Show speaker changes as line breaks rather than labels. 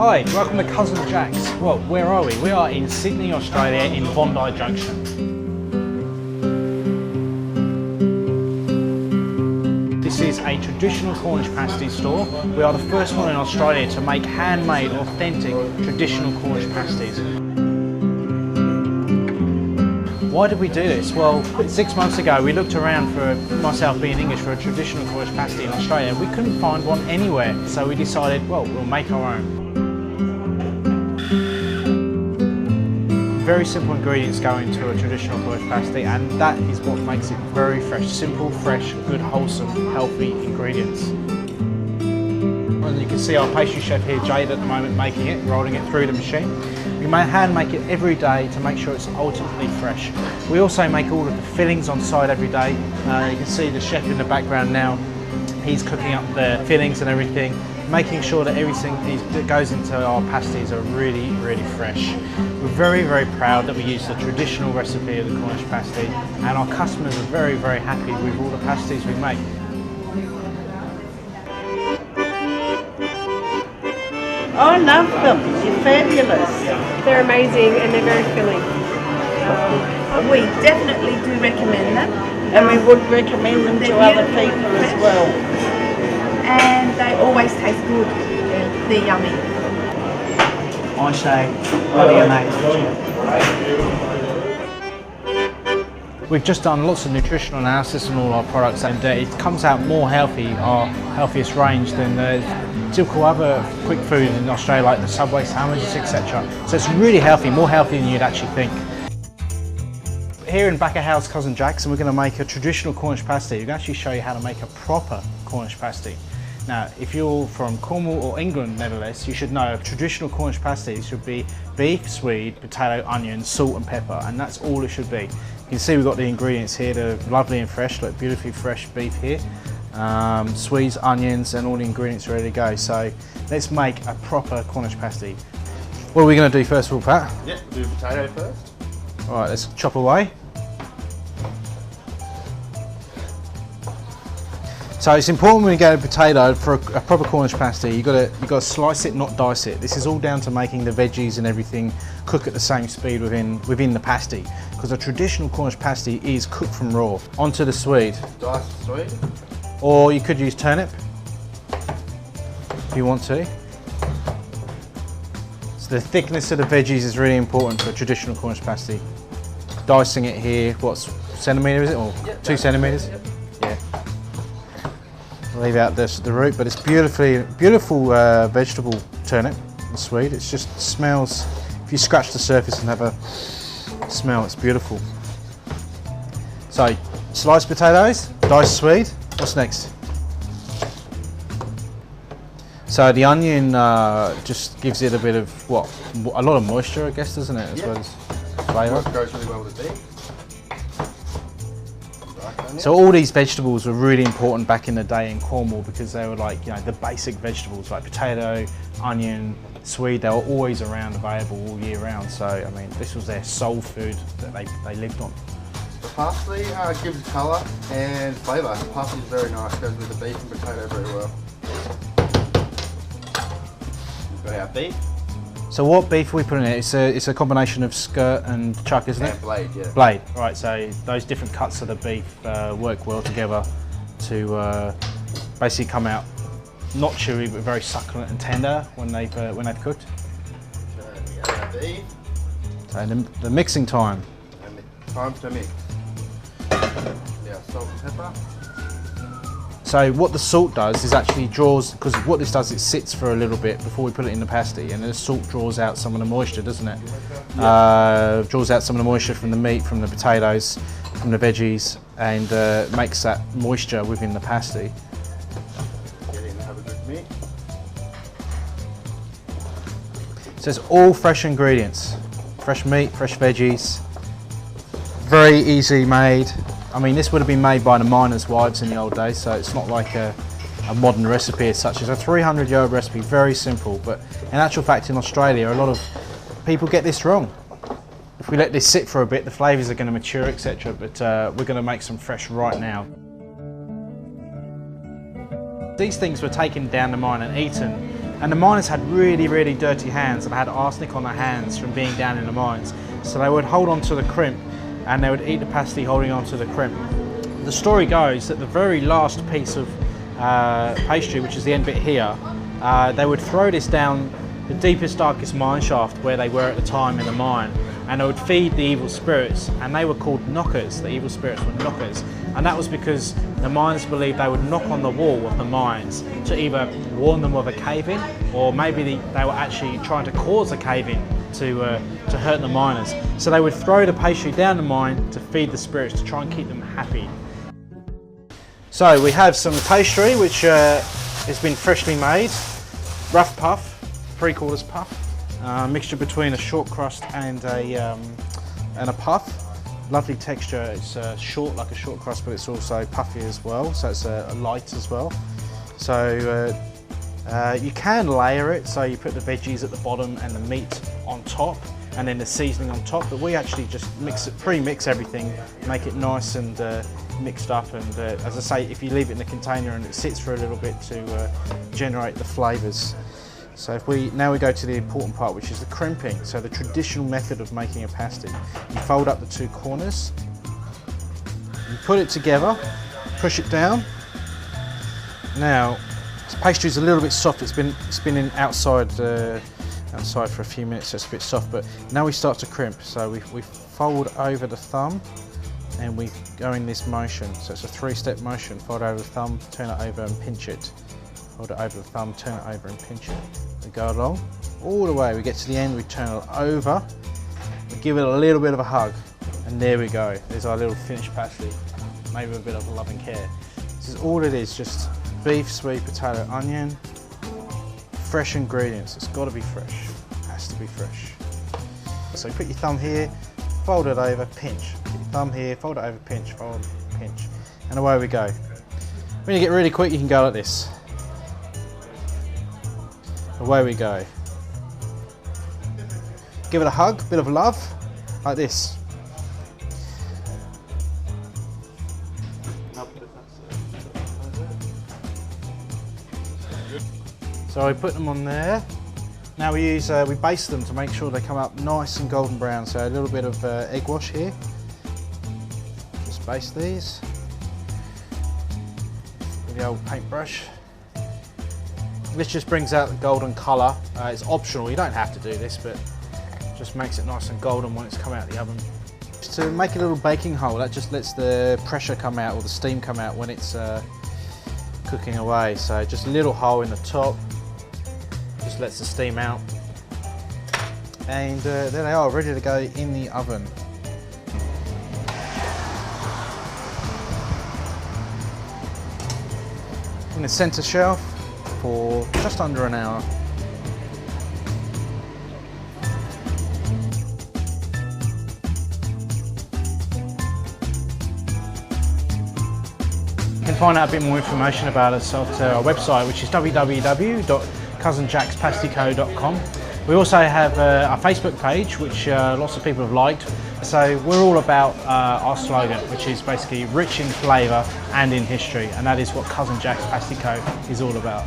Hi, welcome to Cousin Jacks. Well, where are we? We are in Sydney, Australia, in Bondi Junction. This is a traditional Cornish pasty store. We are the first one in Australia to make handmade, authentic, traditional Cornish pasties. Why did we do this? Well, 6 months ago we looked around for, myself being English, for a traditional Cornish pasty in Australia. We couldn't find one anywhere, so we decided, well, we'll make our own. Very simple ingredients go into a traditional Cornish pasty, and that is what makes it very fresh. Simple, fresh, good, wholesome, healthy ingredients. And you can see our pastry chef here, Jade, at the moment making it, rolling it through the machine. We hand make it every day to make sure it's ultimately fresh. We also make all of the fillings on site every day. You can see the chef in the background now. He's cooking up the fillings and everything, making sure that everything that goes into our pasties are really, really fresh. We're very, very proud that we use the traditional recipe of the Cornish pasty, and our customers are very, very happy with all the pasties we make.
Oh, I love them. They're fabulous.
They're amazing and they're very filling.
We definitely do recommend them, and we would recommend them to other people as well.
And they always taste good. They're yummy.
I say, bloody amazing.
We've just done lots of nutritional analysis on all our products, and it comes out more healthy, our healthiest range, than the typical other quick food in Australia, like the Subway sandwiches, etc. So it's really healthy, more healthy than you'd actually think. Here in back of house Cousin Jacks, and we're going to make a traditional Cornish pasty. We're going to actually show you how to make a proper Cornish pasty. Now, if you're from Cornwall or England, nevertheless, you should know a traditional Cornish pasty should be beef, swede, potato, onion, salt and pepper, and that's all it should be. You can see we've got the ingredients here, they're lovely and fresh, like beautifully fresh beef here. Swedes, onions, and all the ingredients ready to go. So let's make a proper Cornish pasty. What are we going to do first of all, Pat?
Yeah, we'll do potato first.
All right, let's chop away. So it's important when you get a potato for a proper Cornish pasty, you got to slice it, not dice it. This is all down to making the veggies and everything cook at the same speed within the pasty, because a traditional Cornish pasty is cooked from raw. Onto the swede.
Diced swede.
Or you could use turnip if you want to. So the thickness of the veggies is really important for a traditional Cornish pasty. Dicing it here, what centimetre is it, or yep, 2 centimetres? Yep. Yeah. Leave out the root, but it's beautiful vegetable turnip, the swede. It just smells, if you scratch the surface and have a smell, it's beautiful. So, sliced potatoes, diced swede. What's next? So the onion just gives it a bit of, a lot of moisture, I guess, doesn't it, as well as flavour.
It goes really well with the beef.
So all these vegetables were really important back in the day in Cornwall, because they were like, the basic vegetables like potato, onion, swede. They were always around, available all year round. So I mean, this was their soul food that they lived on.
The parsley gives colour and flavour. The parsley is very nice, goes with the beef and potato very well. We've got our beef.
So what beef are we putting in it? It's a combination of skirt and chuck, isn't it?
And blade, yeah.
Blade, right, so those different cuts of the beef work well together to basically come out not chewy but very succulent and tender when they've cooked.
So we got our beef.
So the mixing time.
And time to mix. Yeah, salt and pepper.
So what the salt does is actually draws, because what this does, it sits for a little bit before we put it in the pasty, and the salt draws out some of the moisture, doesn't it? Yeah. Draws out some of the moisture from the meat, from the potatoes, from the veggies, and makes that moisture within the pasty.
Get in and have a good mix.
So it's all fresh ingredients. Fresh meat, fresh veggies. Very easy made. I mean, this would have been made by the miners' wives in the old days, so it's not like a modern recipe as such. It's a 300-year-old recipe, very simple, but in actual fact in Australia a lot of people get this wrong. If we let this sit for a bit, the flavours are going to mature, etc., but we're going to make some fresh right now. These things were taken down the mine and eaten And the miners had really, really dirty hands and had arsenic on their hands from being down in the mines. So they would hold on to the crimp and they would eat the pasty holding on to the crimp. The story goes that the very last piece of pastry, which is the end bit here, they would throw this down the deepest, darkest mine shaft where they were at the time in the mine, and they would feed the evil spirits, and they were called knockers. The evil spirits were knockers, and that was because the miners believed they would knock on the wall of the mines to either warn them of a cave-in, or maybe they were actually trying to cause a cave-in to hurt the miners. So they would throw the pastry down the mine to feed the spirits, to try and keep them happy. So we have some pastry which has been freshly made, rough puff, 3/4 puff, mixture between a short crust and a puff. Lovely texture. It's short like a short crust, but it's also puffy as well, so it's light as well. So you can layer it, so you put the veggies at the bottom and the meat on top, and then the seasoning on top, but we actually just pre-mix everything, make it nice and mixed up, and as I say, if you leave it in the container and it sits for a little bit to generate the flavours. So now we go to the important part, which is the crimping. So the traditional method of making a pasty. You fold up the two corners, you put it together, push it down. Now, this pastry is a little bit soft. It's been spinning outside for a few minutes, so it's a bit soft, but now we start to crimp. So we fold over the thumb and we go in this motion. So it's a 3-step motion. Fold over the thumb, turn it over and pinch it. Fold it over the thumb, turn it over and pinch it. We go along all the way. We get to the end, we turn it over, we give it a little bit of a hug, and there we go. There's our little finished pasty, made with a bit of love and care. This is all it is, just beef, sweet potato, onion, fresh ingredients. It's got to be fresh, it has to be fresh. So you put your thumb here, fold it over, pinch. Put your thumb here, fold it over, pinch, fold, pinch, and away we go. When you get really quick, you can go like this. Away we go. Give it a hug, bit of love, like this. So I put them on there. Now we baste them to make sure they come up nice and golden brown. So a little bit of egg wash here. Just baste these with the old paintbrush. This just brings out the golden colour. It's optional, you don't have to do this, but it just makes it nice and golden when it's come out of the oven. Just to make a little baking hole, that just lets the pressure come out or the steam come out when it's cooking away. So just a little hole in the top, just lets the steam out. And there they are, ready to go in the oven. In the centre shelf for just under an hour. You can find out a bit more information about us at our website, which is www.cousinjackspastyco.com. We also have our Facebook page, which lots of people have liked. So we're all about our slogan, which is basically rich in flavour and in history, and that is what Cousin Jacks Pasty Co is all about.